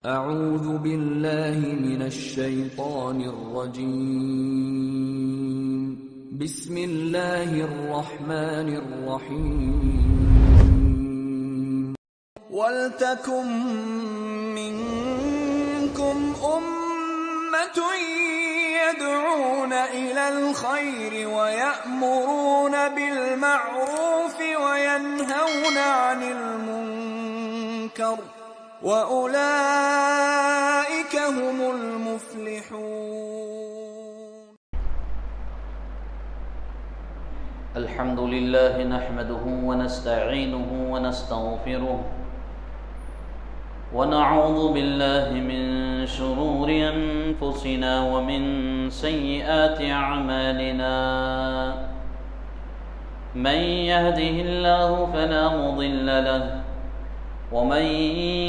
أعوذ بالله من الشيطان الرجيم بسم الله الرحمن الرحيم ولتكن منكم أمة يدعون إلى الخير ويأمرون بالمعروف وينهون عن المنكر وأولئك هم المفلحون. الحمد لله نحمده ونستعينه ونستغفره ونعوذ بالله من شرور أنفسنا ومن سيئات أعمالنا. من يهده الله فلا مضل له ومن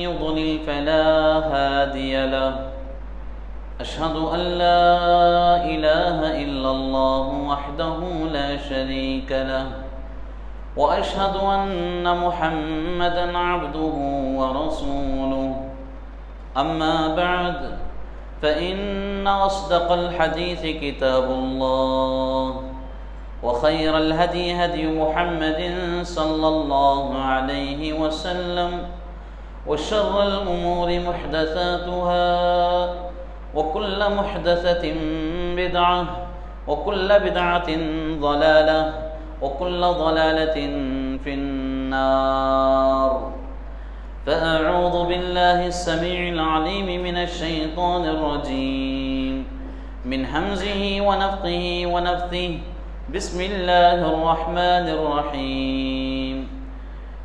يضلل فلا هادي له. أشهد أن لا إله إلا الله وحده لا شريك له وأشهد أن محمدًا عبده ورسوله. أما بعد فإن أصدق الحديث كتاب الله وخير الهدي هدي محمد صلى الله عليه وسلم وشر الأمور محدثاتها وكل محدثة بدعة وكل بدعة ضلالة وكل ضلالة في النار. فأعوذ بالله السميع العليم من الشيطان الرجيم من همزه ونفخه ونفثه. بسم الله الرحمن الرحيم.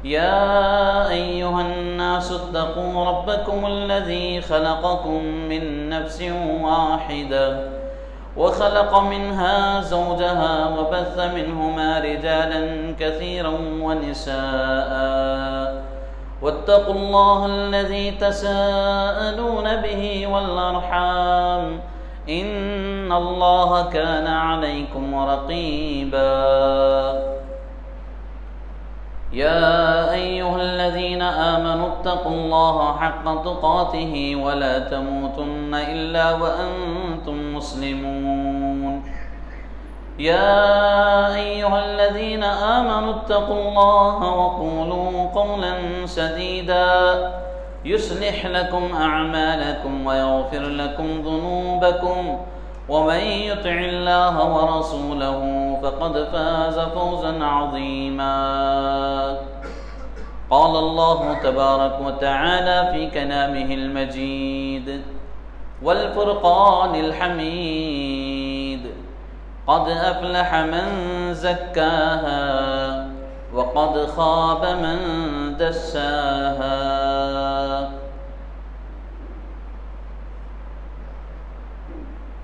يا أيها الناس اتقوا ربكم الذي خلقكم من نفس واحدة وخلق منها زوجها وبث منهما رجالا كثيرا ونساء واتقوا الله الذي تساءلون به والأرحام إن الله كان عليكم رقيبا. يا أيها الذين آمنوا اتقوا الله حق تقاته ولا تموتن إلا وأنتم مسلمون. يا أيها الذين آمنوا اتقوا الله وقولوا قولا سديدا يصلح لكم أعمالكم ويغفر لكم ذنوبكم ومن يطع الله ورسوله فقد فاز فوزا عظيما. قال الله تبارك وتعالى في كلامه المجيد والفرقان الحميد. قد أفلح من زكاها وقد خاب من دساها.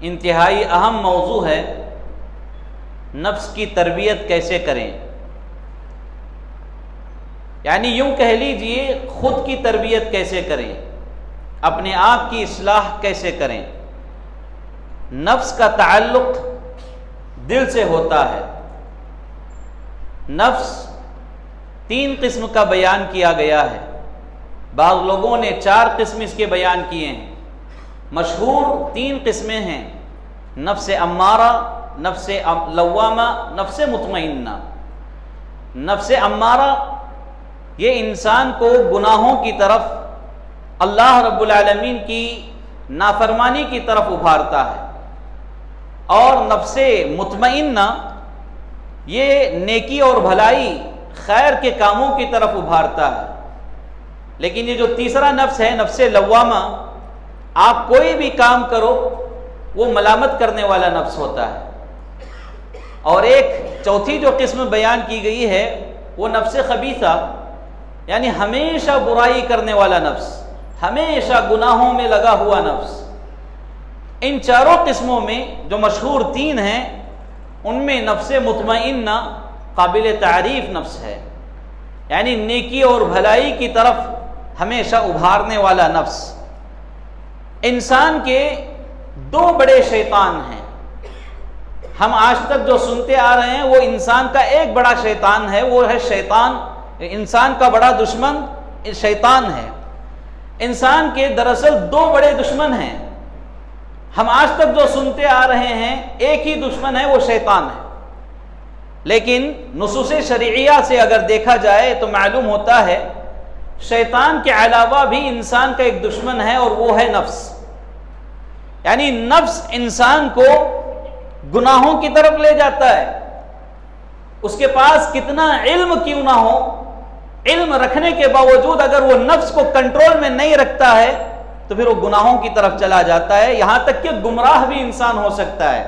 انتہائی اہم موضوع ہے، نفس کی تربیت کیسے کریں، یعنی یوں کہہ لیجئے خود کی تربیت کیسے کریں، اپنے آپ کی اصلاح کیسے کریں۔ نفس کا تعلق دل سے ہوتا ہے۔ نفس 3 قسم کا بیان کیا گیا ہے، بعض لوگوں نے 4 قسم اس کے بیان کیے ہیں۔ مشہور 3 قسمیں ہیں، نفس امارہ، نفس لوامہ، نفس مطمئنہ۔ نفس امارہ یہ انسان کو گناہوں کی طرف، اللہ رب العالمین کی نافرمانی کی طرف ابھارتا ہے، اور نفس مطمئنہ یہ نیکی اور بھلائی، خیر کے کاموں کی طرف ابھارتا ہے۔ لیکن یہ جو تیسرا نفس ہے، نفس لوامہ، آپ کوئی بھی کام کرو وہ ملامت کرنے والا نفس ہوتا ہے۔ اور ایک چوتھی جو قسم بیان کی گئی ہے وہ نفس خبیثہ، یعنی ہمیشہ برائی کرنے والا نفس، ہمیشہ گناہوں میں لگا ہوا نفس۔ ان چاروں قسموں میں جو مشہور 3 ہیں، ان میں نفس مطمئنہ قابل تعریف نفس ہے، یعنی نیکی اور بھلائی کی طرف ہمیشہ ابھارنے والا نفس۔ انسان کے 2 بڑے شیطان ہیں، ہم آج تک جو سنتے آ رہے ہیں وہ انسان کا ایک بڑا شیطان ہے، وہ ہے شیطان۔ انسان کا بڑا دشمن شیطان ہے۔ انسان کے دراصل 2 بڑے دشمن ہیں، ہم آج تک جو سنتے آ رہے ہیں ایک ہی دشمن ہے، وہ شیطان ہے۔ لیکن نصوص شرعیہ سے اگر دیکھا جائے تو معلوم ہوتا ہے شیطان کے علاوہ بھی انسان کا ایک دشمن ہے، اور وہ ہے نفس۔ یعنی نفس انسان کو گناہوں کی طرف لے جاتا ہے، اس کے پاس کتنا علم کیوں نہ ہو، علم رکھنے کے باوجود اگر وہ نفس کو کنٹرول میں نہیں رکھتا ہے تو پھر وہ گناہوں کی طرف چلا جاتا ہے، یہاں تک کہ گمراہ بھی انسان ہو سکتا ہے۔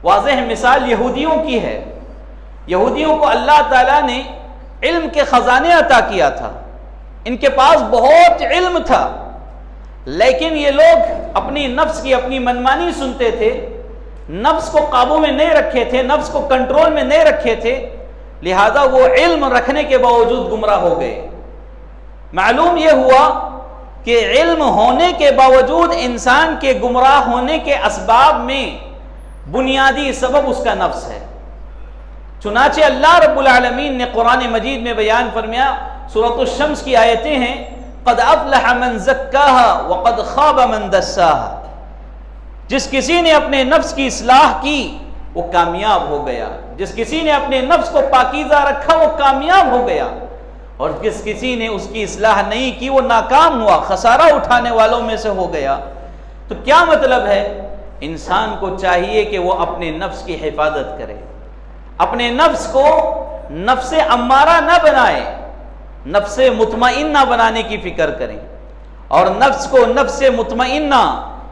واضح مثال یہودیوں کی ہے۔ یہودیوں کو اللہ تعالیٰ نے علم کے خزانے عطا کیا تھا، ان کے پاس بہت علم تھا، لیکن یہ لوگ اپنی نفس کی اپنی منمانی سنتے تھے، نفس کو قابو میں نہیں رکھے تھے، نفس کو کنٹرول میں نہیں رکھے تھے، لہذا وہ علم رکھنے کے باوجود گمراہ ہو گئے۔ معلوم یہ ہوا کہ علم ہونے کے باوجود انسان کے گمراہ ہونے کے اسباب میں بنیادی سبب اس کا نفس ہے۔ چنانچہ اللہ رب العالمین نے قرآن مجید میں بیان فرمایا، سورۃ الشمس کی آیتیں ہیں، قد افلح من زکاها وقد خاب من دساها۔ جس کسی نے اپنے نفس کی اصلاح کی وہ کامیاب ہو گیا، جس کسی نے اپنے نفس کو پاکیزہ رکھا وہ کامیاب ہو گیا، اور جس کسی نے اس کی اصلاح نہیں کی وہ ناکام ہوا، خسارہ اٹھانے والوں میں سے ہو گیا۔ تو کیا مطلب ہے؟ انسان کو چاہیے کہ وہ اپنے نفس کی حفاظت کرے، اپنے نفس کو نفس امارہ نہ بنائے، نفس مطمئنہ بنانے کی فکر کریں، اور نفس کو نفس مطمئنہ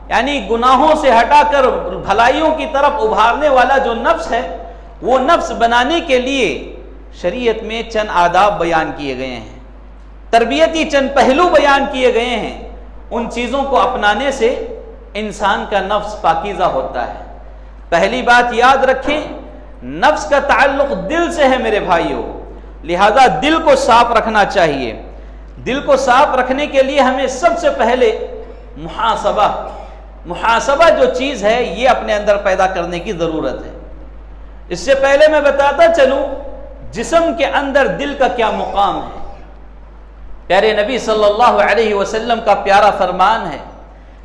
یعنی گناہوں سے ہٹا کر بھلائیوں کی طرف ابھارنے والا جو نفس ہے، وہ نفس بنانے کے لیے شریعت میں چند آداب بیان کیے گئے ہیں، تربیتی چند پہلو بیان کیے گئے ہیں۔ ان چیزوں کو اپنانے سے انسان کا نفس پاکیزہ ہوتا ہے۔ پہلی بات یاد رکھیں، نفس کا تعلق دل سے ہے میرے بھائیوں، لہذا دل کو صاف رکھنا چاہیے۔ دل کو صاف رکھنے کے لیے ہمیں سب سے پہلے محاسبہ جو چیز ہے یہ اپنے اندر پیدا کرنے کی ضرورت ہے۔ اس سے پہلے میں بتاتا چلوں جسم کے اندر دل کا کیا مقام ہے۔ پیارے نبی صلی اللہ علیہ وسلم کا پیارا فرمان ہے،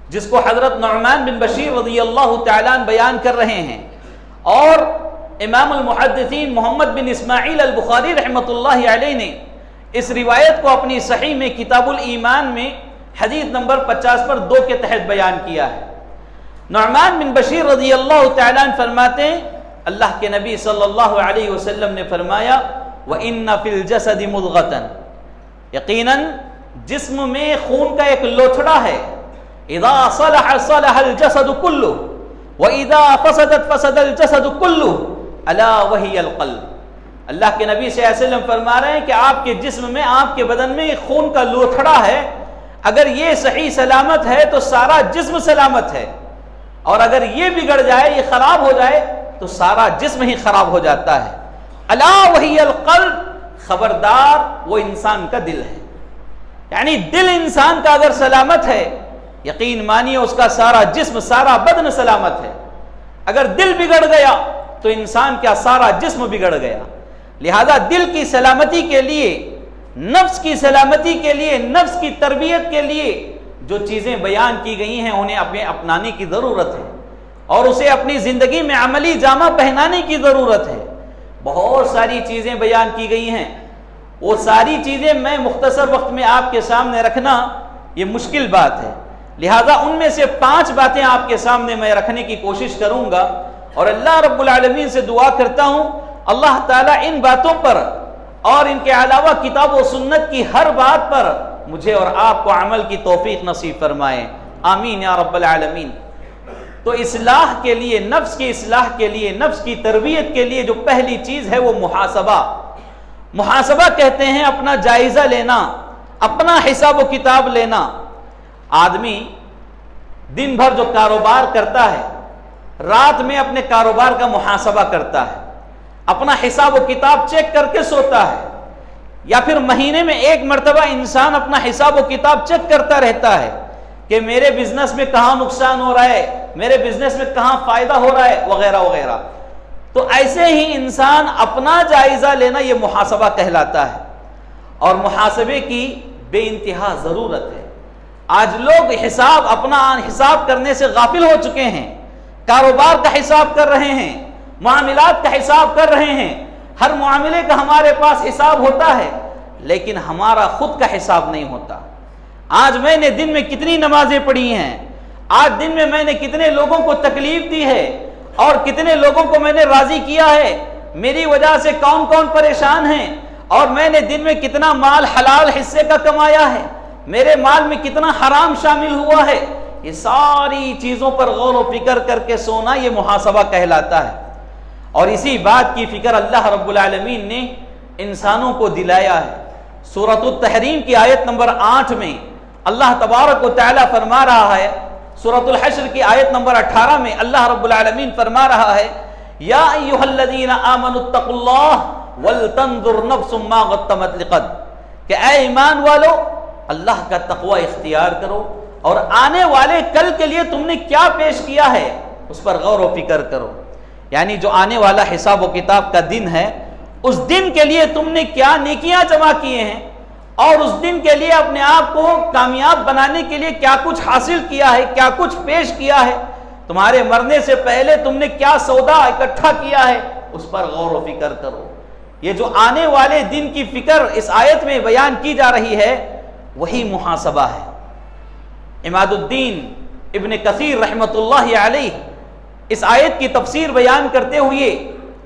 جس کو حضرت نعمان بن بشیر رضی اللہ تعالیٰ عنہ بیان کر رہے ہیں، اور امام المحدثین محمد بن اسماعیل البخاری رحمۃ اللہ علیہ نے اس روایت کو اپنی صحیح میں کتاب الایمان میں حدیث نمبر 50 پر 2 کے تحت بیان کیا ہے۔ نعمان بن بشیر رضی اللہ تعالیٰ عنہ فرماتے ہیں، اللہ کے نبی صلی اللہ علیہ وسلم نے فرمایا، وَإِنَّ فِي الْجَسَدِ مُضْغَةً، یقیناً جسم میں خون کا ایک لوتھڑا ہے، اِذَا صَلَحَ صَلَحَ الْجَسَدُ كُلُّهُ وَإِذَا فَسَدَتْ فَسَدَ الْجَسَدُ كُلُّهُ أَلَا وَهِيَ الْقَلْبُ۔ اللہ کے نبی صلی اللہ علیہ وسلم فرما رہے ہیں کہ آپ کے جسم میں، آپ کے بدن میں ایک خون کا لوتھڑا ہے، اگر یہ صحیح سلامت ہے تو سارا جسم سلامت ہے، اور اگر یہ بگڑ جائے، یہ خراب ہو جائے تو سارا جسم ہی خراب ہو جاتا ہے۔ الا وہی القلب، خبردار وہ انسان کا دل ہے، یعنی دل انسان کا اگر سلامت ہے، یقین مانیے اس کا سارا جسم، سارا بدن سلامت ہے۔ اگر دل بگڑ گیا تو انسان کا سارا جسم بگڑ گیا۔ لہذا دل کی سلامتی کے لیے، نفس کی سلامتی کے لیے، نفس کی تربیت کے لیے جو چیزیں بیان کی گئی ہیں انہیں اپنانے کی ضرورت ہے، اور اسے اپنی زندگی میں عملی جامہ پہنانے کی ضرورت ہے۔ بہت ساری چیزیں بیان کی گئی ہیں، وہ ساری چیزیں میں مختصر وقت میں آپ کے سامنے رکھنا یہ مشکل بات ہے، لہذا ان میں سے 5 باتیں آپ کے سامنے میں رکھنے کی کوشش کروں گا، اور اللہ رب العالمین سے دعا کرتا ہوں اللہ تعالیٰ ان باتوں پر اور ان کے علاوہ کتاب و سنت کی ہر بات پر مجھے اور آپ کو عمل کی توفیق نصیب فرمائے، آمین یا رب العالمین۔ تو اصلاح کے لیے، نفس کی اصلاح کے لیے، نفس کی تربیت کے لیے جو پہلی چیز ہے وہ محاسبہ۔ محاسبہ کہتے ہیں اپنا جائزہ لینا، اپنا حساب و کتاب لینا۔ آدمی دن بھر جو کاروبار کرتا ہے، رات میں اپنے کاروبار کا محاسبہ کرتا ہے، اپنا حساب و کتاب چیک کر کے سوتا ہے، یا پھر مہینے میں 1 مرتبہ انسان اپنا حساب و کتاب چیک کرتا رہتا ہے کہ میرے بزنس میں کہاں نقصان ہو رہا ہے، میرے بزنس میں کہاں فائدہ ہو رہا ہے، وغیرہ وغیرہ۔ تو ایسے ہی انسان اپنا جائزہ لینا یہ محاسبہ کہلاتا ہے، اور محاسبے کی بے انتہا ضرورت ہے۔ آج لوگ اپنا حساب کرنے سے غافل ہو چکے ہیں، کاروبار کا حساب کر رہے ہیں، معاملات کا حساب کر رہے ہیں، ہر معاملے کا ہمارے پاس حساب ہوتا ہے، لیکن ہمارا خود کا حساب نہیں ہوتا۔ آج میں نے دن میں کتنی نمازیں پڑھی ہیں، آج دن میں میں نے کتنے لوگوں کو تکلیف دی ہے اور کتنے لوگوں کو میں نے راضی کیا ہے، میری وجہ سے کون کون پریشان ہیں، اور میں نے دن میں کتنا مال حلال حصے کا کمایا ہے، میرے مال میں کتنا حرام شامل ہوا ہے۔ یہ ساری چیزوں پر غور و فکر کر کے سونا یہ محاسبہ کہلاتا ہے، اور اسی بات کی فکر اللہ رب العالمین نے انسانوں کو دلایا ہے۔ سورۃ التحریم کی آیت نمبر 8 میں اللہ تبارک و تعالی فرما رہا ہے، سورۃ الحشر کی آیت نمبر 18 میں اللہ رب العالمین فرما رہا ہے، یا ایھا الذین آمنوا اتقوا اللہ ولتنظر نفس ما قدمت لغد، کہ اے ایمان والو اللہ کا تقوی اختیار کرو اور آنے والے کل کے لیے تم نے کیا پیش کیا ہے اس پر غور و فکر کرو۔ یعنی جو آنے والا حساب و کتاب کا دن ہے، اس دن کے لیے تم نے کیا نیکیاں جمع کیے ہیں، اور اس دن کے لیے اپنے آپ کو کامیاب بنانے کے لیے کیا کچھ حاصل کیا ہے، کیا کچھ پیش کیا ہے، تمہارے مرنے سے پہلے تم نے کیا سودا اکٹھا کیا ہے، اس پر غور و فکر کرو۔ یہ جو آنے والے دن کی فکر اس آیت میں بیان کی جا رہی ہے وہی محاسبہ ہے۔ عماد الدین ابن کثیر رحمۃ اللہ علیہ اس آیت کی تفسیر بیان کرتے ہوئے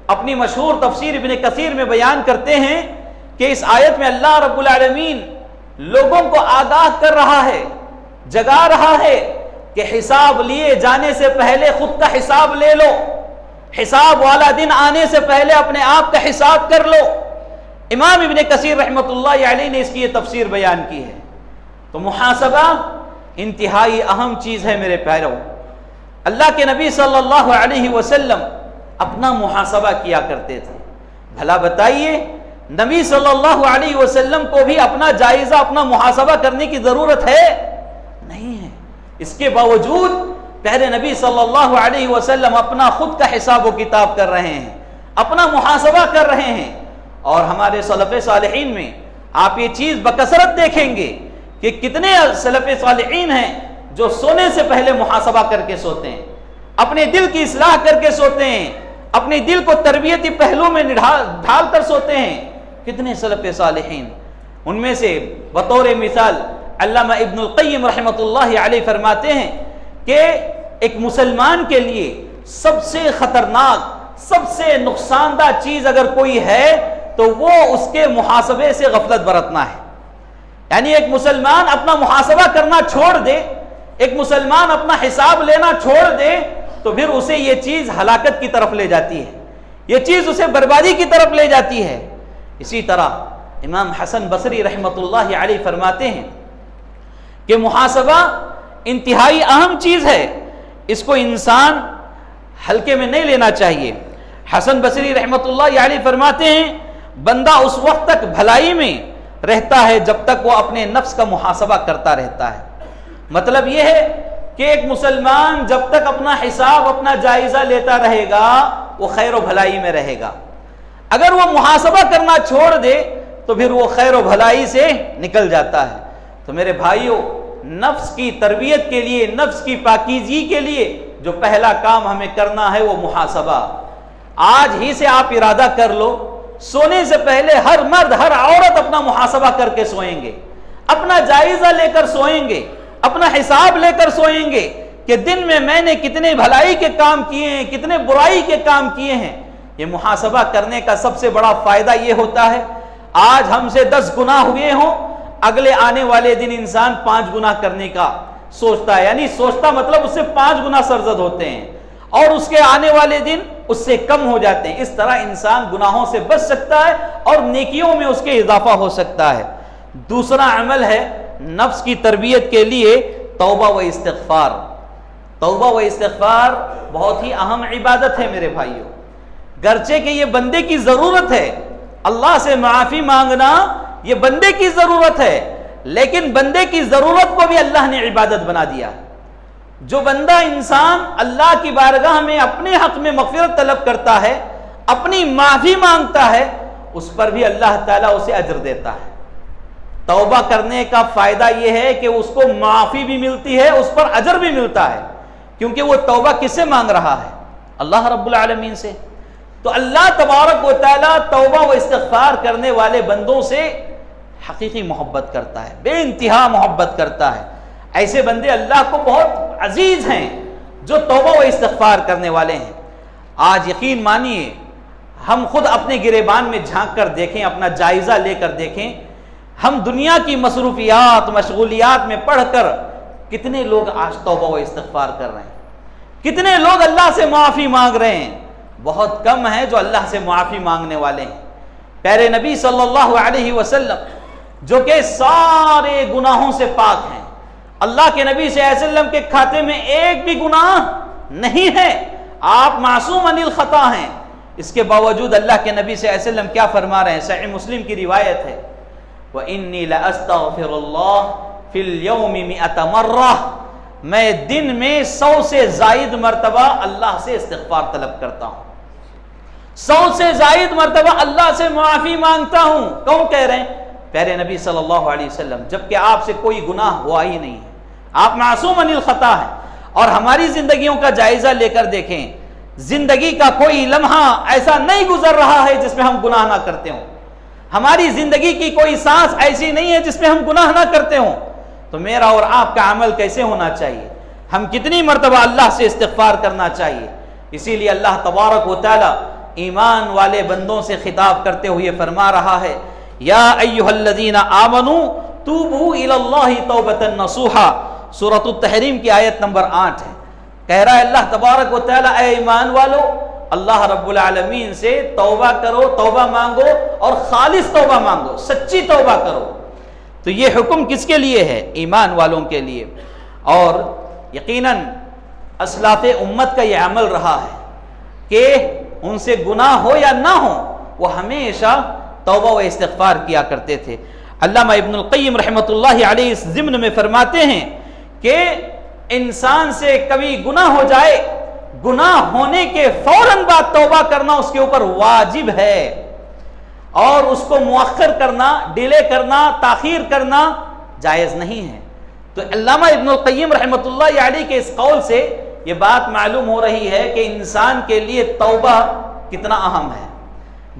اپنی مشہور تفسیر ابن کثیر میں بیان کرتے ہیں کہ اس آیت میں اللہ رب العالمین لوگوں کو آگاہ کر رہا ہے، جگا رہا ہے کہ حساب لیے جانے سے پہلے خود کا حساب لے لو، حساب والا دن آنے سے پہلے اپنے آپ کا حساب کر لو۔ امام ابن کثیر رحمۃ اللہ علیہ نے اس کی یہ تفسیر بیان کی ہے۔ تو محاسبہ انتہائی اہم چیز ہے میرے پیارو۔ اللہ کے نبی صلی اللہ علیہ وسلم اپنا محاسبہ کیا کرتے تھے۔ بھلا بتائیے نبی صلی اللہ علیہ وسلم کو بھی اپنا جائزہ، اپنا محاسبہ کرنے کی ضرورت ہے؟ نہیں ہے۔ اس کے باوجود پیارے نبی صلی اللہ علیہ وسلم اپنا خود کا حساب و کتاب کر رہے ہیں، اپنا محاسبہ کر رہے ہیں۔ اور ہمارے سلف صالحین میں آپ یہ چیز بکثرت دیکھیں گے کہ کتنے سلف صالحین ہیں جو سونے سے پہلے محاسبہ کر کے سوتے ہیں، اپنے دل کی اصلاح کر کے سوتے ہیں، اپنے دل کو تربیتی پہلو میں ڈھال کر سوتے ہیں۔ کتنے سلف صالحین، ان میں سے بطور مثال علامہ ابن القیم رحمۃ اللہ علیہ فرماتے ہیں کہ ایک مسلمان کے لیے سب سے خطرناک، سب سے نقصان دہ چیز اگر کوئی ہے تو وہ اس کے محاسبے سے غفلت برتنا ہے۔ یعنی ایک مسلمان اپنا محاسبہ کرنا چھوڑ دے، ایک مسلمان اپنا حساب لینا چھوڑ دے تو پھر اسے یہ چیز ہلاکت کی طرف لے جاتی ہے، یہ چیز اسے بربادی کی طرف لے جاتی ہے۔ اسی طرح امام حسن بصری رحمۃ اللہ علیہ فرماتے ہیں کہ محاسبہ انتہائی اہم چیز ہے، اس کو انسان ہلکے میں نہیں لینا چاہیے۔ حسن بصری رحمۃ اللہ علیہ فرماتے ہیں بندہ اس وقت تک بھلائی میں رہتا ہے جب تک وہ اپنے نفس کا محاسبہ کرتا رہتا ہے۔ مطلب یہ ہے کہ ایک مسلمان جب تک اپنا حساب اپنا جائزہ لیتا رہے گا وہ خیر و بھلائی میں رہے گا۔ اگر وہ محاسبہ کرنا چھوڑ دے تو پھر وہ خیر و بھلائی سے نکل جاتا ہے۔ تو میرے بھائیوں، نفس کی تربیت کے لیے، نفس کی پاکیزگی کے لیے جو پہلا کام ہمیں کرنا ہے وہ محاسبہ۔ آج ہی سے آپ ارادہ کر لو، سونے سے پہلے ہر مرد ہر عورت اپنا محاسبہ کر کے سوئیں گے، اپنا جائزہ لے کر سوئیں گے، اپنا حساب لے کر سوئیں گے کہ دن میں نے کتنے بھلائی کے کام کیے ہیں، کتنے برائی کے کام کیے ہیں۔ یہ محاسبہ کرنے کا سب سے بڑا فائدہ یہ ہوتا ہے، آج ہم سے 10 گناہ ہوئے ہوں، اگلے آنے والے دن انسان 5 گناہ کرنے کا سوچتا ہے، یعنی سوچتا مطلب اس سے 5 گنا سرزد ہوتے ہیں، اور اس کے آنے والے دن اس سے کم ہو جاتے ہیں۔ اس طرح انسان گناہوں سے بچ سکتا ہے اور نیکیوں میں اس کے اضافہ ہو سکتا ہے۔ دوسرا عمل ہے نفس کی تربیت کے لیے توبہ و استغفار۔ توبہ و استغفار بہت ہی اہم عبادت ہے میرے بھائیوں، گرچہ کہ یہ بندے کی ضرورت ہے، اللہ سے معافی مانگنا یہ بندے کی ضرورت ہے، لیکن بندے کی ضرورت کو بھی اللہ نے عبادت بنا دیا۔ جو بندہ انسان اللہ کی بارگاہ میں اپنے حق میں مغفرت طلب کرتا ہے، اپنی معافی مانگتا ہے، اس پر بھی اللہ تعالیٰ اسے اجر دیتا ہے۔ توبہ کرنے کا فائدہ یہ ہے کہ اس کو معافی بھی ملتی ہے، اس پر اجر بھی ملتا ہے، کیونکہ وہ توبہ کس سے مانگ رہا ہے؟ اللہ رب العالمین سے۔ تو اللہ تبارک و تعالیٰ توبہ و استغفار کرنے والے بندوں سے حقیقی محبت کرتا ہے، بے انتہا محبت کرتا ہے۔ ایسے بندے اللہ کو بہت عزیز ہیں جو توبہ و استغفار کرنے والے ہیں۔ آج یقین مانیے، ہم خود اپنے گریبان میں جھانک کر دیکھیں، اپنا جائزہ لے کر دیکھیں، ہم دنیا کی مصروفیات مشغولیات میں پڑھ کر کتنے لوگ آج توبہ و استغفار کر رہے ہیں، کتنے لوگ اللہ سے معافی مانگ رہے ہیں؟ بہت کم ہیں جو اللہ سے معافی مانگنے والے ہیں۔ پیارے نبی صلی اللہ علیہ وسلم جو کہ سارے گناہوں سے پاک ہیں، اللہ کے نبی صلی اللہ علیہ وسلم کے کھاتے میں ایک بھی گناہ نہیں ہے، آپ معصوم عن الخطا ہیں، اس کے باوجود اللہ کے نبی صلی اللہ علیہ وسلم کیا فرما رہے ہیں؟ صحیح مسلم کی روایت ہے، وَإِنِّي لَأَسْتَغْفِرُ اللَّهَ فِي الْيَوْمِ 100 مرہ، میں دن میں 100 سے زائد مرتبہ اللہ سے استغفار طلب کرتا ہوں، 100 سے زائد مرتبہ اللہ سے معافی مانگتا ہوں۔ کون کہہ رہے ہیں؟ پیارے نبی صلی اللہ علیہ وسلم، جبکہ آپ سے کوئی گناہ ہوا ہی نہیں ہے، آپ معصوم عن الخطا ہیں۔ اور ہماری زندگیوں کا جائزہ لے کر دیکھیں، زندگی کا کوئی لمحہ ایسا نہیں گزر رہا ہے جس میں ہم گناہ نہ کرتے ہوں، ہماری زندگی کی کوئی سانس ایسی نہیں ہے جس میں ہم گناہ نہ کرتے ہوں۔ تو میرا اور آپ کا عمل کیسے ہونا چاہیے؟ ہم کتنی مرتبہ اللہ سے استغفار کرنا چاہیے؟ اسی لیے اللہ تبارک و تعالی ایمان والے بندوں سے خطاب کرتے ہوئے فرما رہا ہے، یا ایھا الذین آمنوا توبوا الی اللہ توبۃ نصوحا، سورۃ التحریم کی آیت نمبر 8 ہے۔ کہہ رہا ہے اللہ تبارک و تعالی، اے ایمان والو، اللہ رب العالمین سے توبہ کرو، توبہ مانگو، اور خالص توبہ مانگو، سچی توبہ کرو۔ تو یہ حکم کس کے لیے ہے؟ ایمان والوں کے لیے۔ اور یقیناً اسلاف امت کا یہ عمل رہا ہے کہ ان سے گناہ ہو یا نہ ہو، وہ ہمیشہ توبہ و استغفار کیا کرتے تھے۔ علامہ ابن القیم رحمۃ اللہ علیہ اس ضمن میں فرماتے ہیں کہ انسان سے کبھی گناہ ہو جائے، گناہ ہونے کے فوراً بعد توبہ کرنا اس کے اوپر واجب ہے، اور اس کو مؤخر کرنا، ڈیلے کرنا، تاخیر کرنا جائز نہیں ہے۔ تو علامہ ابن القیم رحمۃ اللہ علیہ کے اس قول سے یہ بات معلوم ہو رہی ہے کہ انسان کے لیے توبہ کتنا اہم ہے۔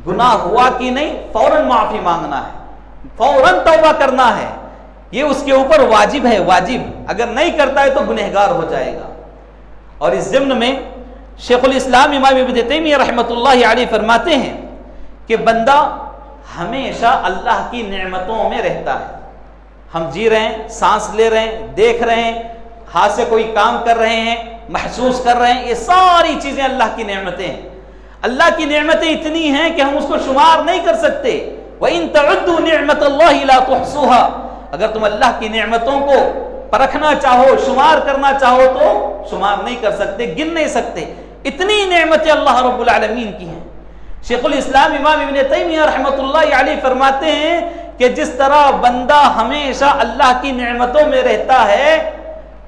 گناہ ہوا کہ نہیں، فوراً معافی مانگنا ہے، فوراً توبہ کرنا ہے، یہ اس کے اوپر واجب ہے، واجب۔ اگر نہیں کرتا ہے تو گنہگار ہو جائے گا۔ اور اس ضمن میں شیخ الاسلام امام ابن تیمیہ رحمۃ اللہ علیہ فرماتے ہیں کہ بندہ ہمیشہ اللہ کی نعمتوں میں رہتا ہے۔ ہم جی رہے ہیں، سانس لے رہے ہیں، دیکھ رہے ہیں، ہاتھ سے کوئی کام کر رہے ہیں، محسوس کر رہے ہیں، یہ ساری چیزیں اللہ کی نعمتیں ہیں۔ اللہ کی نعمتیں اتنی ہیں کہ ہم اس کو شمار نہیں کر سکتے۔ وَإِن تَعُدُّوا نِعْمَةَ اللَّهِ لَا تُحْصُوهَا، اگر تم اللہ کی نعمتوں کو پرکھنا چاہو، شمار کرنا چاہو تو شمار نہیں کر سکتے، گن نہیں سکتے، اتنی نعمتیں اللہ رب العالمین کی ہیں۔ شیخ الاسلام امام ابن تیمیہ رحمۃ اللہ علیہ فرماتے ہیں کہ جس طرح بندہ ہمیشہ اللہ کی نعمتوں میں رہتا ہے،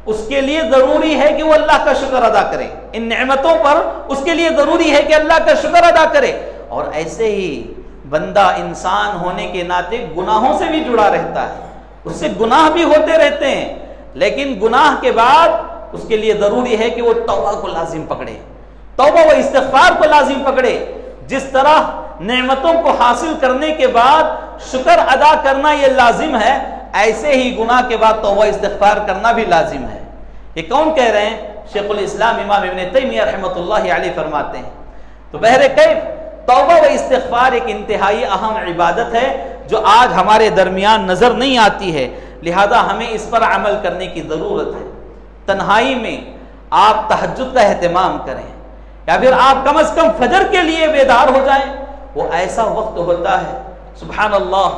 اس کے لیے ضروری ہے کہ وہ اللہ کا شکر ادا کرے، ان نعمتوں پر اس کے لیے ضروری ہے کہ اللہ کا شکر ادا کرے، اور ایسے ہی بندہ انسان ہونے کے ناطے گناہوں سے بھی جڑا رہتا ہے، اس سے گناہ بھی ہوتے رہتے ہیں، لیکن گناہ کے بعد اس کے لیے ضروری ہے کہ وہ توبہ کو لازم پکڑے، توبہ و استغفار کو لازم پکڑے۔ جس طرح نعمتوں کو حاصل کرنے کے بعد شکر ادا کرنا یہ لازم ہے، ایسے ہی گناہ کے بعد توبہ استغفار کرنا بھی لازم ہے۔ یہ کون کہہ رہے ہیں؟ شیخ الاسلام امام ابن تیمیہ رحمۃ اللہ علیہ فرماتے ہیں۔ تو بہرکیف توبہ و استغفار ایک انتہائی اہم عبادت ہے جو آج ہمارے درمیان نظر نہیں آتی ہے، لہذا ہمیں اس پر عمل کرنے کی ضرورت ہے۔ تنہائی میں آپ تہجد کا اہتمام کریں، یا پھر آپ کم از کم فجر کے لیے بیدار ہو جائیں۔ وہ ایسا وقت ہوتا ہے، سبحان اللہ،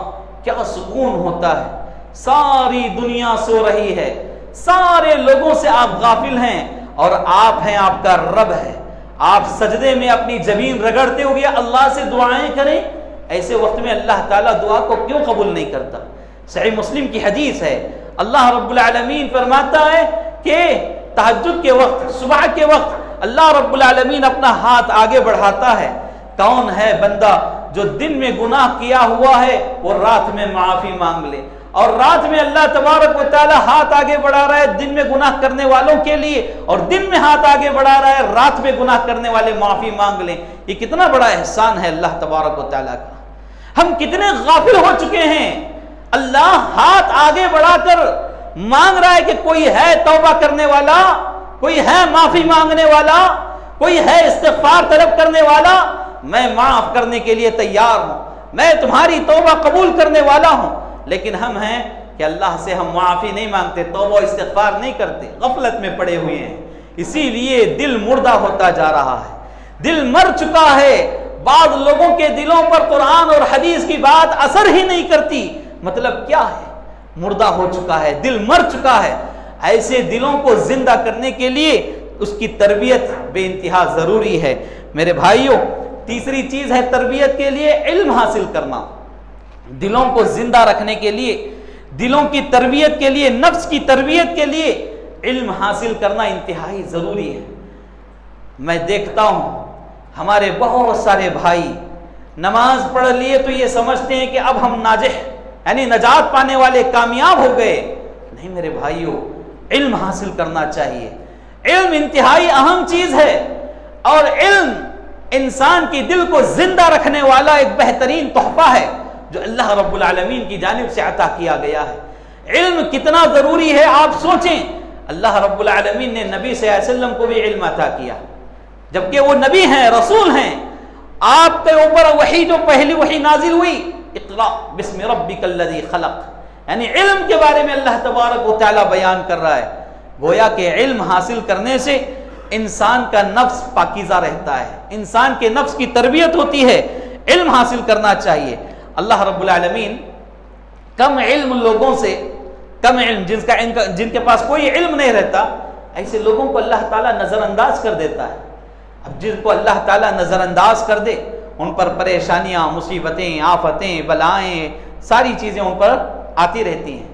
کیا سکون ہوتا ہے، ساری دنیا سو رہی ہے، سارے لوگوں سے آپ غافل ہیں، اور آپ ہیں، آپ کا رب ہے، آپ سجدے میں اپنی زمین رگڑتے ہوئے اللہ سے دعائیں کریں۔ ایسے وقت میں اللہ تعالیٰ دعا کو کیوں قبول نہیں کرتا؟ صحیح مسلم کی حدیث ہے، اللہ رب العالمین فرماتا ہے کہ تہجد کے وقت، صبح کے وقت اللہ رب العالمین اپنا ہاتھ آگے بڑھاتا ہے، کون ہے بندہ جو دن میں گناہ کیا ہوا ہے وہ رات میں معافی مانگ لے، اور رات میں اللہ تبارک و تعالی ہاتھ آگے بڑھا رہا ہے دن میں گناہ کرنے والوں کے لیے، اور دن میں ہاتھ آگے بڑھا رہا ہے رات میں گناہ کرنے والے معافی مانگ لیں۔ یہ کتنا بڑا احسان ہے اللہ تبارک و تعالی کا۔ ہم کتنے غافل ہو چکے ہیں، اللہ ہاتھ آگے بڑھا کر مانگ رہا ہے کہ کوئی ہے توبہ کرنے والا، کوئی ہے معافی مانگنے والا، کوئی ہے استغفار طلب کرنے والا، میں معاف کرنے کے لیے تیار ہوں، میں تمہاری توبہ قبول کرنے والا ہوں۔ لیکن ہم ہیں کہ اللہ سے ہم معافی نہیں مانگتے، توبہ استغفار نہیں کرتے، غفلت میں پڑے ہوئے ہیں، اسی لیے دل مردہ ہوتا جا رہا ہے، دل مر چکا ہے۔ بعض لوگوں کے دلوں پر قرآن اور حدیث کی بات اثر ہی نہیں کرتی، مطلب کیا ہے؟ مردہ ہو چکا ہے، دل مر چکا ہے۔ ایسے دلوں کو زندہ کرنے کے لیے اس کی تربیت بے انتہا ضروری ہے۔ میرے بھائیوں، تیسری چیز ہے تربیت کے لیے علم حاصل کرنا۔ دلوں کو زندہ رکھنے کے لیے، دلوں کی تربیت کے لیے، نفس کی تربیت کے لیے علم حاصل کرنا انتہائی ضروری ہے۔ میں دیکھتا ہوں ہمارے بہت سارے بھائی نماز پڑھ لیے تو یہ سمجھتے ہیں کہ اب ہم ناجح، یعنی نجات پانے والے، کامیاب ہو گئے۔ نہیں میرے بھائیوں، علم حاصل کرنا چاہیے۔ علم انتہائی اہم چیز ہے، اور علم انسان کی دل کو زندہ رکھنے والا ایک بہترین تحفہ ہے جو اللہ رب العالمین کی جانب سے عطا کیا گیا ہے۔ علم کتنا ضروری ہے آپ سوچیں، اللہ رب العالمین نے نبی صلی اللہ علیہ وسلم کو بھی علم عطا کیا، جبکہ وہ نبی ہیں، رسول ہیں۔ آپ کے اوپر وحی جو پہلی وحی نازل ہوئی، اقرأ بسم ربک الذی خلق، یعنی علم کے بارے میں اللہ تبارک و تعالی بیان کر رہا ہے۔ گویا کہ علم حاصل کرنے سے انسان کا نفس پاکیزہ رہتا ہے، انسان کے نفس کی تربیت ہوتی ہے۔ علم حاصل کرنا چاہیے۔ اللہ رب العالمین کم علم لوگوں سے، کم علم جن کے پاس کوئی علم نہیں رہتا، ایسے لوگوں کو اللہ تعالیٰ نظر انداز کر دیتا ہے۔ اب جن کو اللہ تعالیٰ نظر انداز کر دے، ان پر پریشانیاں، مصیبتیں، آفتیں، بلائیں، ساری چیزیں ان پر آتی رہتی ہیں،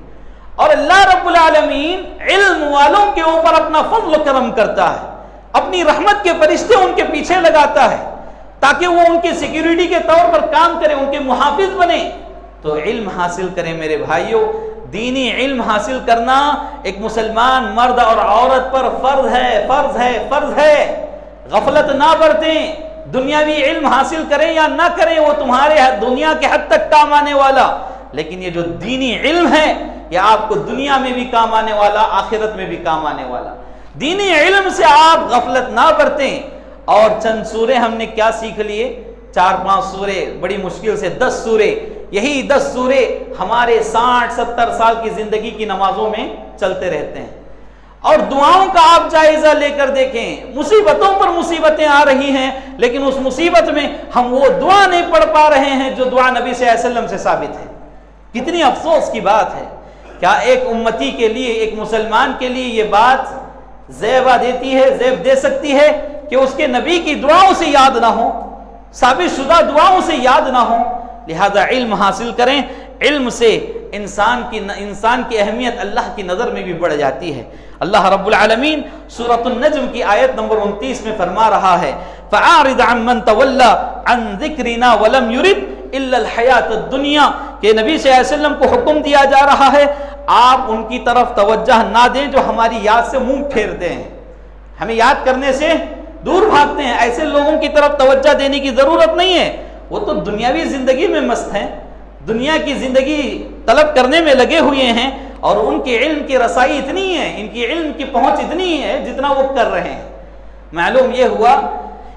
اور اللہ رب العالمین علم والوں کے اوپر اپنا فضل و کرم کرتا ہے، اپنی رحمت کے فرشتے ان کے پیچھے لگاتا ہے تاکہ وہ ان کی سیکیورٹی کے طور پر کام کریں، ان کے محافظ بنے۔ تو علم حاصل کریں میرے بھائیوں، دینی علم حاصل کرنا ایک مسلمان مرد اور عورت پر فرض ہے، فرض ہے، فرض ہے۔ غفلت نہ برتیں، دنیاوی علم حاصل کریں یا نہ کریں، وہ تمہارے دنیا کے حد تک کام آنے والا، لیکن یہ جو دینی علم ہے یہ آپ کو دنیا میں بھی کام آنے والا، آخرت میں بھی کام آنے والا۔ دینی علم سے آپ غفلت نہ برتیں۔ اور چند سورے ہم نے کیا سیکھ لیے؟ 4-5 سورے، بڑی مشکل سے 10 سورے، یہی 10 سورے ہمارے 60-70 سال کی زندگی کی نمازوں میں چلتے رہتے ہیں۔ اور دعاؤں کا آپ جائزہ لے کر دیکھیں، مصیبتوں پر مصیبتیں آ رہی ہیں، لیکن اس مصیبت میں ہم وہ دعا نہیں پڑھ پا رہے ہیں جو دعا نبی صلی اللہ علیہ وسلم سے ثابت ہے۔ کتنی افسوس کی بات ہے، کیا ایک امتی کے لیے، ایک مسلمان کے لیے یہ بات زیبا دیتی ہے، زیب دے سکتی ہے کہ اس کے نبی کی دعاؤں سے یاد نہ ہو، ثابت شدہ دعاؤں سے یاد نہ ہو؟ لہذا علم حاصل کریں، علم سے انسان کی اہمیت اللہ کی نظر میں بھی بڑھ جاتی ہے۔ اللہ رب العالمین سورۃ النجم کی آیت نمبر 29 میں فرما رہا ہے فَأَعْرِضْ عَمَّنْ تَوَلَّى عَنْ ذِكْرِنَا وَلَمْ يُرِدْ إِلَّا الْحَيَاةَ الدُّنْيَا، کہ نبی صلی اللہ علیہ وسلم کو حکم دیا جا رہا ہے آپ ان کی طرف توجہ نہ دیں جو ہماری یاد سے منہ پھیرتے ہیں، ہمیں یاد کرنے سے دور بھاگتے ہیں۔ ایسے لوگوں کی طرف توجہ دینے کی ضرورت نہیں ہے، وہ تو دنیاوی زندگی میں مست ہیں، دنیا کی زندگی طلب کرنے میں لگے ہوئے ہیں، اور ان کے علم کی رسائی اتنی ہے، ان کی علم کی پہنچ اتنی ہے جتنا وہ کر رہے ہیں۔ معلوم یہ ہوا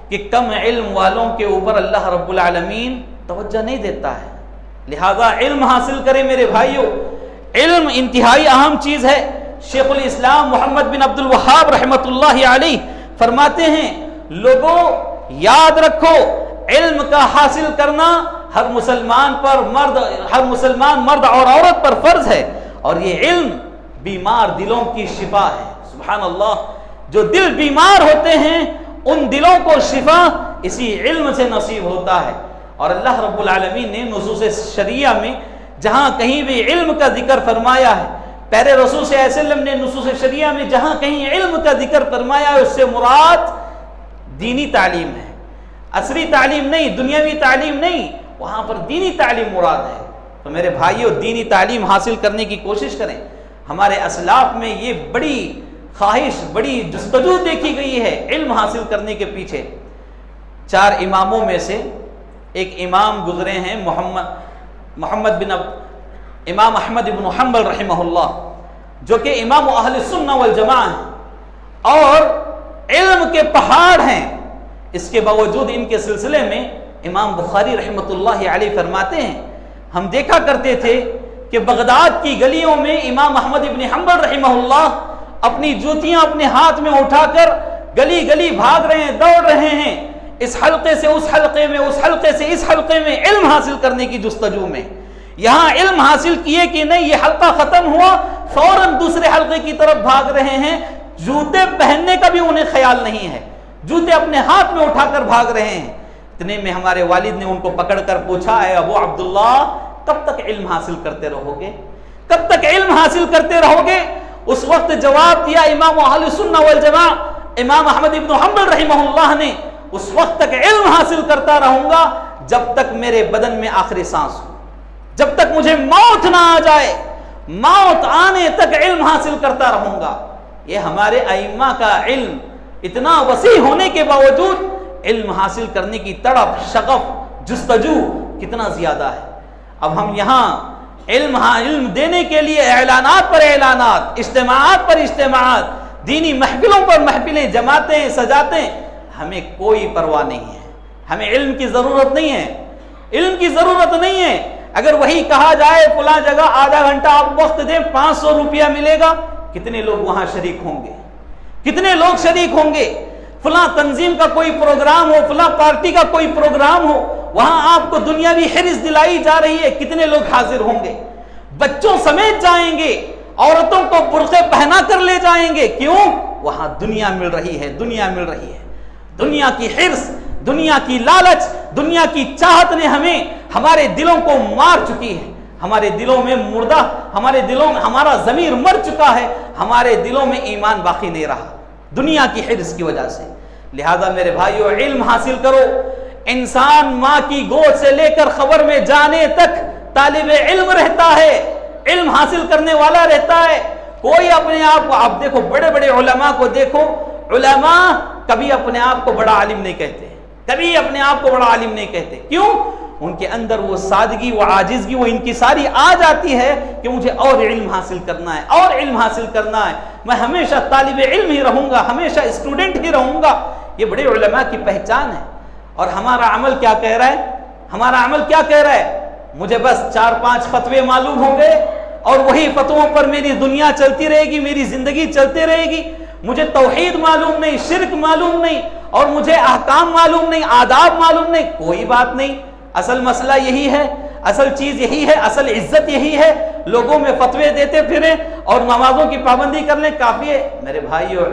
کہ کم علم والوں کے اوپر اللہ رب العالمین توجہ نہیں دیتا ہے۔ لہذا علم حاصل کریں میرے بھائیوں، علم انتہائی اہم چیز ہے۔ شیخ الاسلام محمد بن عبد الوہاب رحمۃ اللہ علیہ فرماتے ہیں لوگوں یاد رکھو علم کا حاصل کرنا ہر مسلمان مرد اور عورت پر فرض ہے، اور یہ علم بیمار دلوں کی شفا ہے۔ سبحان اللہ، جو دل بیمار ہوتے ہیں ان دلوں کو شفا اسی علم سے نصیب ہوتا ہے۔ اور اللہ رب العالمین نے نصوص شریعہ میں جہاں کہیں بھی علم کا ذکر فرمایا ہے، پیارے رسول صلی اللہ علیہ وسلم نے نصوص شریعہ میں جہاں کہیں علم کا ذکر فرمایا ہے اس سے مراد دینی تعلیم ہے، عصری تعلیم نہیں، دنیاوی تعلیم نہیں، وہاں پر دینی تعلیم مراد ہے۔ تو میرے بھائیوں دینی تعلیم حاصل کرنے کی کوشش کریں۔ ہمارے اسلاف میں یہ بڑی خواہش، بڑی جستجو دیکھی گئی ہے علم حاصل کرنے کے پیچھے۔ 4 اماموں میں سے ایک امام گزرے ہیں امام احمد بن حنبل رحمہ اللہ، جو کہ امام اہل سنہ والجماعہ ہیں اور علم کے پہاڑ ہیں۔ اس کے باوجود ان کے سلسلے میں امام بخاری رحمۃ اللہ علیہ فرماتے ہیں ہم دیکھا کرتے تھے کہ بغداد کی گلیوں میں امام احمد بن حنبل رحمہ اللہ اپنی جوتیاں اپنے ہاتھ میں اٹھا کر گلی گلی بھاگ رہے ہیں، دوڑ رہے ہیں، اس حلقے سے اس حلقے میں، اس حلقے سے اس حلقے میں، علم حاصل کرنے کی جستجو میں۔ یہاں علم حاصل کیے کہ نہیں، یہ حلقہ ختم ہوا فوراً دوسرے حلقے کی طرف بھاگ رہے ہیں، جوتے پہننے کا بھی انہیں خیال نہیں ہے، جوتے اپنے ہاتھ میں اٹھا کر بھاگ رہے ہیں۔ اتنے میں ہمارے والد نے ان کو پکڑ کر پوچھا اے ابو عبداللہ کب تک علم حاصل کرتے رہو گے، کب تک علم حاصل کرتے رہو گے؟ اس وقت جواب دیا امام اہل سنہ والجماعہ امام احمد بن حنبل رحمہ اللہ نے، اس وقت تک علم حاصل کرتا رہوں گا جب تک میرے بدن میں آخری سانس ہو، جب تک مجھے موت نہ آ جائے، موت آنے تک علم حاصل کرتا رہوں گا۔ یہ ہمارے ائمہ کا علم اتنا وسیع ہونے کے باوجود علم حاصل کرنے کی تڑپ، شغف، جستجو کتنا زیادہ ہے۔ اب ہم یہاں علم دینے کے لیے اعلانات پر اعلانات، اجتماعات پر اجتماعات، دینی محفلوں پر محفلیں جماتے ہیں، سجاتے ہیں، ہمیں کوئی پرواہ نہیں ہے، ہمیں علم کی ضرورت نہیں ہے، علم کی ضرورت نہیں ہے۔ اگر وہی کہا جائے فلاں جگہ آدھا گھنٹہ آپ وقت دیں 500 روپیہ ملے گا، کتنے لوگ وہاں شریک ہوں گے، کتنے لوگ شریک ہوں گے؟ فلاں تنظیم کا کوئی پروگرام ہو، فلاں پارٹی کا کوئی پروگرام ہو، وہاں آپ کو دنیاوی حرص دلائی جا رہی ہے، کتنے لوگ حاضر ہوں گے؟ بچوں سمیت جائیں گے، عورتوں کو برقعے پہنا کر لے جائیں گے، کیوں؟ وہاں دنیا مل رہی ہے، دنیا مل رہی ہے۔ دنیا کی حرص، دنیا کی لالچ، دنیا کی چاہت نے ہمارے دلوں کو مار چکی ہے، ہمارے دلوں میں مردہ، ہمارے دلوں میں ہمارا ضمیر مر چکا ہے، ہمارے دلوں میں ایمان باقی نہیں رہا دنیا کی حرص کی وجہ سے۔ لہذا میرے بھائیو علم حاصل کرو۔ انسان ماں کی گود سے لے کر خبر میں جانے تک طالب علم رہتا ہے، علم حاصل کرنے والا رہتا ہے۔ کوئی اپنے آپ کو، آپ دیکھو بڑے بڑے علماء کو دیکھو، علماء کبھی اپنے آپ کو بڑا عالم نہیں کہتے، کبھی اپنے آپ کو بڑا عالم نہیں کہتے۔ کیوں؟ ان کے اندر وہ سادگی، وہ عاجزگی، وہ انکساری آ جاتی ہے کہ مجھے اور علم حاصل کرنا ہے، اور علم حاصل کرنا ہے، میں ہمیشہ طالب علم ہی رہوں گا، ہمیشہ اسٹوڈنٹ ہی رہوں گا۔ یہ بڑے علماء کی پہچان ہے۔ اور ہمارا عمل کیا کہہ رہا ہے؟ ہمارا عمل کیا کہہ رہا ہے؟ مجھے بس 4-5 فتوے معلوم ہوں گے اور وہی فتووں پر میری دنیا چلتی رہے گی، میری زندگی چلتی رہے گی۔ مجھے توحید معلوم نہیں، شرک معلوم نہیں، اور مجھے احکام معلوم نہیں، آداب معلوم نہیں، کوئی بات نہیں۔ اصل مسئلہ یہی ہے، اصل چیز یہی ہے، اصل عزت یہی ہے۔ لوگوں میں فتوے دیتے پھریں اور نمازوں کی پابندی کر لیں کافی ہے؟ میرے بھائیو،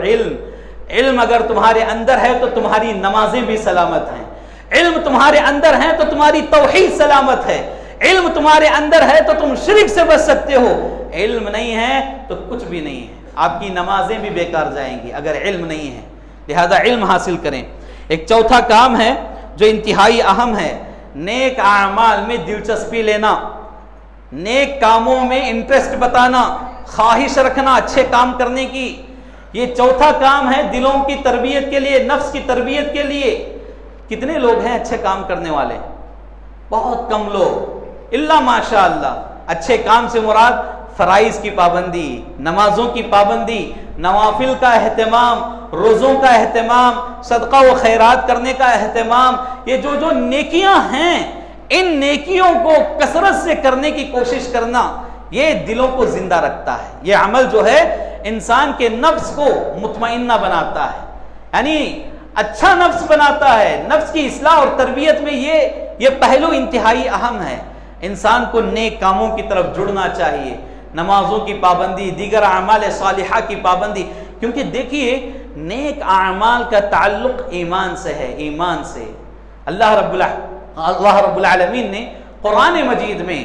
علم اگر تمہارے اندر ہے تو تمہاری نمازیں بھی سلامت ہیں، علم تمہارے اندر ہے تو تمہاری توحید سلامت ہے، علم تمہارے اندر ہے تو تم شرک سے بچ سکتے ہو، علم نہیں ہے تو کچھ بھی نہیں ہے، آپ کی نمازیں بھی بیکار جائیں گی اگر علم نہیں ہے۔ لہذا علم حاصل کریں۔ ایک چوتھا کام ہے جو انتہائی اہم ہے، نیک اعمال میں دلچسپی لینا، نیک کاموں میں انٹرسٹ بتانا، خواہش رکھنا اچھے کام کرنے کی۔ یہ چوتھا کام ہے دلوں کی تربیت کے لیے، نفس کی تربیت کے لیے۔ کتنے لوگ ہیں اچھے کام کرنے والے؟ بہت کم لوگ، الا ماشاء اللہ۔ اچھے کام سے مراد فرائض کی پابندی، نمازوں کی پابندی، نوافل کا اہتمام، روزوں کا اہتمام، صدقہ و خیرات کرنے کا اہتمام۔ یہ جو نیکیاں ہیں، ان نیکیوں کو کثرت سے کرنے کی کوشش کرنا، یہ دلوں کو زندہ رکھتا ہے۔ یہ عمل جو ہے انسان کے نفس کو مطمئنہ بناتا ہے، یعنی اچھا نفس بناتا ہے۔ نفس کی اصلاح اور تربیت میں یہ پہلو انتہائی اہم ہے۔ انسان کو نیک کاموں کی طرف جڑنا چاہیے، نمازوں کی پابندی، دیگر اعمال صالحہ کی پابندی، کیونکہ دیکھیے نیک اعمال کا تعلق ایمان سے ہے، ایمان سے۔ اللہ رب العالمین نے قرآن مجید میں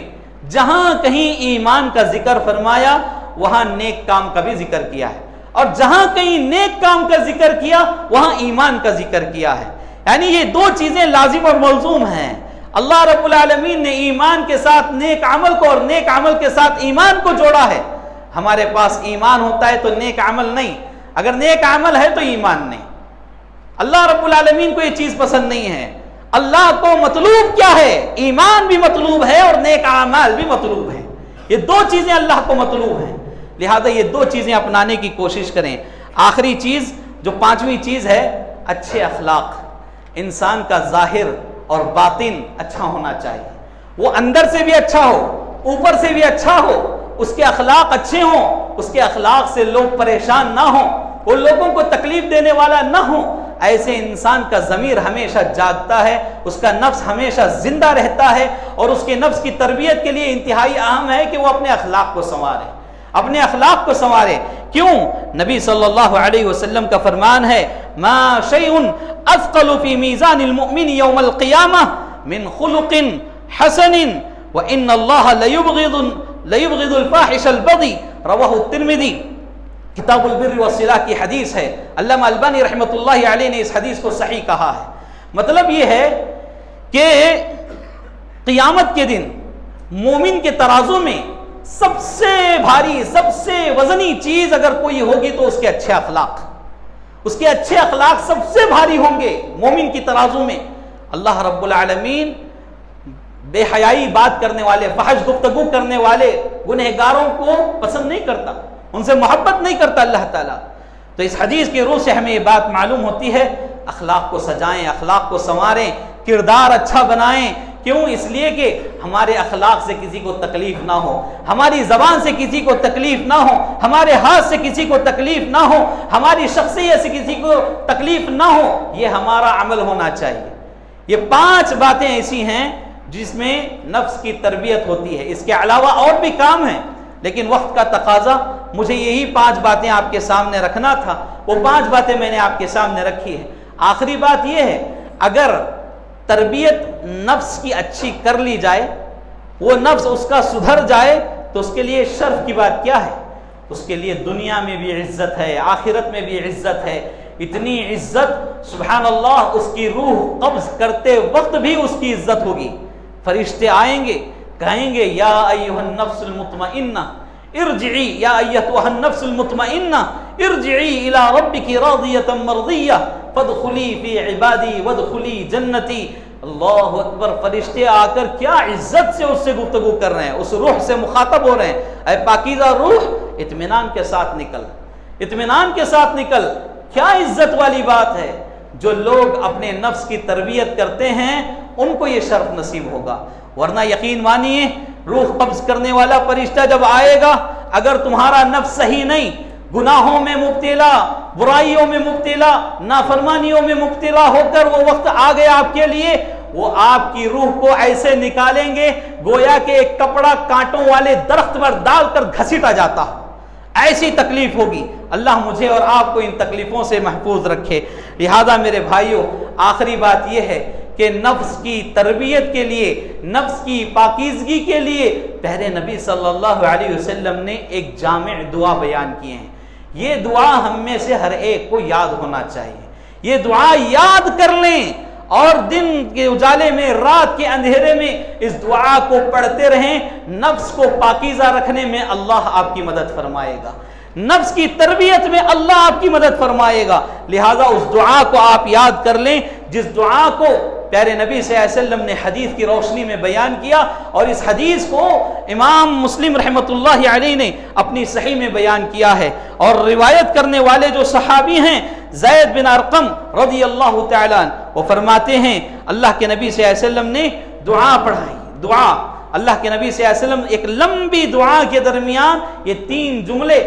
جہاں کہیں ایمان کا ذکر فرمایا وہاں نیک کام کا بھی ذکر کیا ہے، اور جہاں کہیں نیک کام کا ذکر کیا وہاں ایمان کا ذکر کیا ہے، یعنی یہ دو چیزیں لازم اور ملزوم ہیں۔ اللہ رب العالمین نے ایمان کے ساتھ نیک عمل کو اور نیک عمل کے ساتھ ایمان کو جوڑا ہے۔ ہمارے پاس ایمان ہوتا ہے تو نیک عمل نہیں، اگر نیک عمل ہے تو ایمان نہیں۔ اللہ رب العالمین کو یہ چیز پسند نہیں ہے۔ اللہ کو مطلوب کیا ہے؟ ایمان بھی مطلوب ہے اور نیک اعمال بھی مطلوب ہے۔ یہ دو چیزیں اللہ کو مطلوب ہیں، لہذا یہ دو چیزیں اپنانے کی کوشش کریں۔ آخری چیز جو پانچویں چیز ہے، اچھے اخلاق۔ انسان کا ظاہر اور باطن اچھا ہونا چاہیے، وہ اندر سے بھی اچھا ہو، اوپر سے بھی اچھا ہو، اس کے اخلاق اچھے ہوں، اس کے اخلاق سے لوگ پریشان نہ ہوں، وہ لوگوں کو تکلیف دینے والا نہ ہو۔ ایسے انسان کا ضمیر ہمیشہ جاگتا ہے، اس کا نفس ہمیشہ زندہ رہتا ہے، اور اس کے نفس کی تربیت کے لیے انتہائی اہم ہے کہ وہ اپنے اخلاق کو سنوارے، اپنے اخلاق کو سنوارے۔ کیوں؟ نبی صلی اللہ علیہ وسلم کا فرمان ہے، ما شیء اثقل فی میزان المؤمن یوم القیامہ من خلق حسن وان اللہ لیبغض الفاحش البغی، رواہ الترمذی۔ کتاب البر والصلہ کی حدیث ہے، علامہ البانی رحمۃ اللہ علیہ نے اس حدیث کو صحیح کہا ہے۔ مطلب یہ ہے کہ قیامت کے دن مومن کے ترازو میں سب سے بھاری، سب سے وزنی چیز اگر کوئی ہوگی تو اس کے اچھے اخلاق، اس کے اچھے اخلاق سب سے بھاری ہوں گے مومن کی ترازو میں۔ اللہ رب العالمین بے حیائی بات کرنے والے، فحش گفتگو کرنے والے گنہگاروں کو پسند نہیں کرتا، ان سے محبت نہیں کرتا اللہ تعالیٰ۔ تو اس حدیث کے روح سے ہمیں یہ بات معلوم ہوتی ہے، اخلاق کو سجائیں، اخلاق کو سنواریں، کردار اچھا بنائیں۔ کیوں؟ اس لیے کہ ہمارے اخلاق سے کسی کو تکلیف نہ ہو، ہماری زبان سے کسی کو تکلیف نہ ہو، ہمارے ہاتھ سے کسی کو تکلیف نہ ہو، ہماری شخصیت سے کسی کو تکلیف نہ ہو، یہ ہمارا عمل ہونا چاہیے۔ یہ 5 باتیں ایسی ہیں جس میں نفس کی تربیت ہوتی ہے۔ اس کے علاوہ اور بھی کام ہیں، لیکن وقت کا تقاضا، مجھے یہی 5 باتیں آپ کے سامنے رکھنا تھا، وہ 5 باتیں میں نے آپ کے سامنے رکھی ہے۔ آخری بات یہ ہے، اگر تربیت نفس کی اچھی کر لی جائے، وہ نفس اس کا سدھر جائے، تو اس کے لیے شرف کی بات کیا ہے؟ اس کے لیے دنیا میں بھی عزت ہے، آخرت میں بھی عزت ہے۔ اتنی عزت، سبحان اللہ، اس کی روح قبض کرتے وقت بھی اس کی عزت ہوگی۔ فرشتے آئیں گے، کہیں گے یا ایھا النفس المطمئنہ ارجعی، یا ایھا النفس المطمئنہ ارجعی الی ربک راضیۃ مرضیہ فادخلی فی عبادی وادخلی جنتی۔ اللہ اکبر! فرشتے آ کر کیا عزت سے اس سے گفتگو کر رہے ہیں، اس روح سے مخاطب ہو رہے ہیں، اے پاکیزہ روح، اطمینان کے ساتھ نکل، اطمینان کے ساتھ نکل۔ کیا عزت والی بات ہے! جو لوگ اپنے نفس کی تربیت کرتے ہیں ان کو یہ شرف نصیب ہوگا، ورنہ یقین مانیے روح قبض کرنے والا فرشتہ جب آئے گا، اگر تمہارا نفس صحیح نہیں، گناہوں میں مبتلا، برائیوں میں مبتلا، نافرمانیوں میں مبتلا ہو کر وہ وقت آ گیا آپ کے لیے، وہ آپ کی روح کو ایسے نکالیں گے گویا کہ ایک کپڑا کانٹوں والے درخت پر ڈال کر گھسیٹا جاتا ہو، ایسی تکلیف ہوگی۔ اللہ مجھے اور آپ کو ان تکلیفوں سے محفوظ رکھے۔ لہذا میرے بھائیوں، آخری بات یہ ہے کہ نفس کی تربیت کے لیے، نفس کی پاکیزگی کے لیے پیارے نبی صلی اللہ علیہ وسلم نے ایک جامع دعا بیان کیے ہیں۔ یہ دعا ہم میں سے ہر ایک کو یاد ہونا چاہیے۔ یہ دعا یاد کر لیں اور دن کے اجالے میں، رات کے اندھیرے میں اس دعا کو پڑھتے رہیں۔ نفس کو پاکیزہ رکھنے میں اللہ آپ کی مدد فرمائے گا، نفس کی تربیت میں اللہ آپ کی مدد فرمائے گا۔ لہذا اس دعا کو آپ یاد کر لیں، جس دعا کو پیارے نبی صلی اللہ علیہ وسلم نے حدیث کی روشنی میں بیان کیا، اور اس حدیث کو امام مسلم رحمۃ اللہ علیہ نے اپنی صحیح میں بیان کیا ہے۔ اور روایت کرنے والے جو صحابی ہیں زید بن ارقم رضی اللہ تعالیٰ عنہ، وہ فرماتے ہیں اللہ کے نبی صلی اللہ علیہ وسلم نے دعا پڑھائی۔ دعا اللہ کے نبی صلی اللہ علیہ وسلم ایک لمبی دعا کے درمیان یہ 3 جملے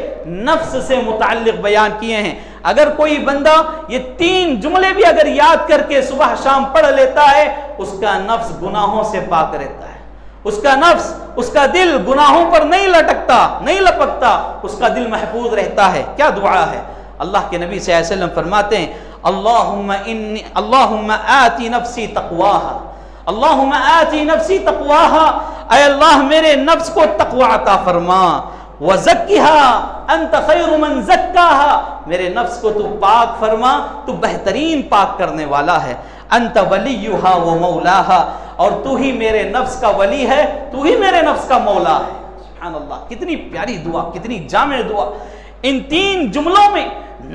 نفس سے متعلق بیان کیے ہیں۔ اگر کوئی بندہ یہ 3 جملے بھی اگر یاد کر کے صبح شام پڑھ لیتا ہے، اس کا نفس گناہوں سے پاک رہتا ہے، اس کا نفس، اس کا دل گناہوں پر نہیں لٹکتا، نہیں لپکتا، اس کا دل محفوظ رہتا ہے۔ کیا دعا ہے؟ اللہ کے نبی صلی اللہ علیہ وسلم فرماتے ہیں اللہم آتی نفسی تقواہا، اللہم آتی نفسی تقواہا، اے اللہ میرے نفس کو تقوی عطا فرما، وزکھا انت خیر من زکاہا، میرے نفس کو تو پاک فرما، تو بہترین پاک کرنے والا ہے، انت ولیہا و مولاہا، اور تو ہی میرے نفس کا ولی ہے، تو ہی میرے نفس کا مولا ہے۔ سبحان اللہ، کتنی پیاری دعا، کتنی جامع دعا۔ ان 3 جملوں میں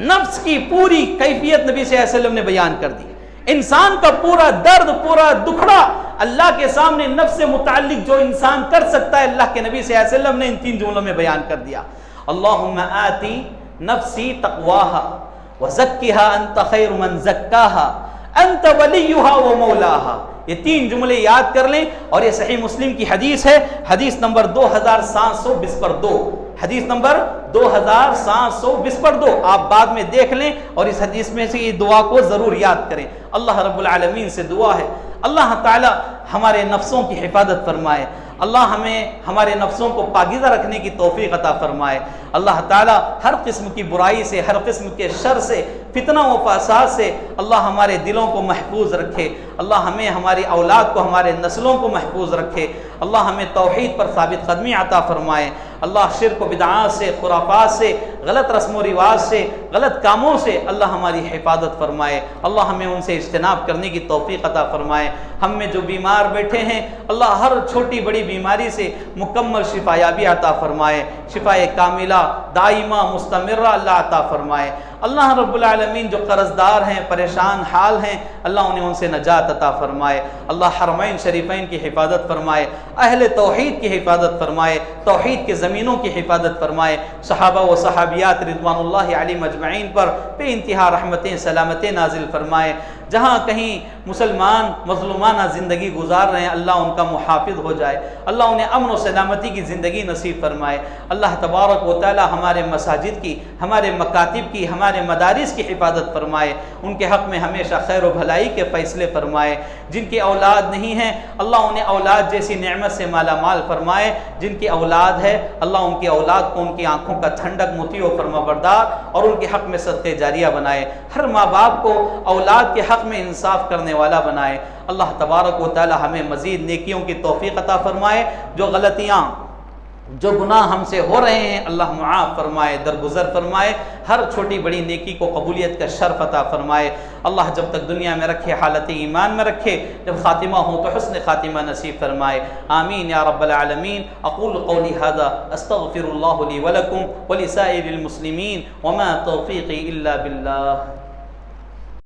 نفس کی پوری کیفیت نبی صلی اللہ علیہ وسلم نے بیان کر دی۔ انسان کا پورا درد، پورا دکھڑا اللہ کے سامنے نفس سے متعلق جو انسان کر سکتا ہے، اللہ کے نبی صلی اللہ علیہ وسلم نے ان 3 جملوں میں بیان کر دیا۔ اللہم آتی نفسی تقواہا وزکھا انت خیر من زکاہا انت ولیہا و مولاہا۔ یہ 3 جملے یاد کر لیں، اور یہ صحیح مسلم کی حدیث ہے، حدیث نمبر 2720 حدیث نمبر 2720 آپ بعد میں دیکھ لیں، اور اس حدیث میں سے یہ دعا کو ضرور یاد کریں۔ اللہ رب العالمین سے دعا ہے اللہ تعالی ہمارے نفسوں کی حفاظت فرمائے، اللہ ہمیں ہمارے نفسوں کو پاکیزہ رکھنے کی توفیق عطا فرمائے۔ اللہ تعالی ہر قسم کی برائی سے، ہر قسم کے شر سے، فتنہ و فساد سے اللہ ہمارے دلوں کو محفوظ رکھے، اللہ ہمیں، ہماری اولاد کو، ہمارے نسلوں کو محفوظ رکھے، اللہ ہمیں توحید پر ثابت قدمی عطا فرمائے، اللہ شرک و بدعات سے، خرافات سے، غلط رسم و رواج سے، غلط کاموں سے اللہ ہماری حفاظت فرمائے، اللہ ہمیں ان سے اجتناب کرنے کی توفیق عطا فرمائے۔ ہم میں جو بیمار بیٹھے ہیں اللہ ہر چھوٹی بڑی بیماری سے مکمل شفا یابی عطا فرمائے، شفا کاملہ دائمہ مستمرہ اللہ عطا فرمائے۔ اللہ رب العالمین جو قرض دار ہیں، پریشان حال ہیں، اللہ انہیں ان سے نجات عطا فرمائے، اللہ حرمین شریفین کی حفاظت فرمائے، اہل توحید کی حفاظت فرمائے، توحید کے زمینوں کی حفاظت فرمائے، صحابہ و صحابیات رضوان اللہ علیہم اجمعین پر بے انتہا رحمتیں سلامتیں نازل فرمائے۔ جہاں کہیں مسلمان مظلومانہ زندگی گزار رہے ہیں اللہ ان کا محافظ ہو جائے، اللہ انہیں امن و سلامتی کی زندگی نصیب فرمائے۔ اللہ تبارک و تعالی ہمارے مساجد کی، ہمارے مکاتب کی، ہمارے مدارس کی حفاظت فرمائے، ان کے حق میں ہمیشہ خیر و بھلائی کے فیصلے فرمائے۔ جن کی اولاد نہیں ہیں اللہ انہیں اولاد جیسی نعمت سے مالا مال فرمائے، جن کی اولاد ہے اللہ ان کی اولاد کو ان کی آنکھوں کا ٹھنڈک، مطیع و فرمانبردار اور ان کے حق میں صدقہ جاریہ بنائے۔ ہر ماں باپ کو اولاد کے حق میں انصاف کرنے والا بنائے۔ اللہ تبارک و تعالی ہمیں مزید نیکیوں کی توفیق عطا فرمائے، جو غلطیاں، جو گناہ ہم سے ہو رہے ہیں اللہ معاف فرمائے، درگزر فرمائے، ہر چھوٹی بڑی نیکی کو قبولیت کا شرف عطا فرمائے۔ اللہ جب تک دنیا میں رکھے حالت ایمان میں رکھے، جب خاتمہ ہو تو حسن خاتمہ نصیب فرمائے، آمین یا رب العالمین۔ اقول قولی ھذا استغفر اللہ لی ولکم ولسائر المسلمین وما توفیقی الا باللہ۔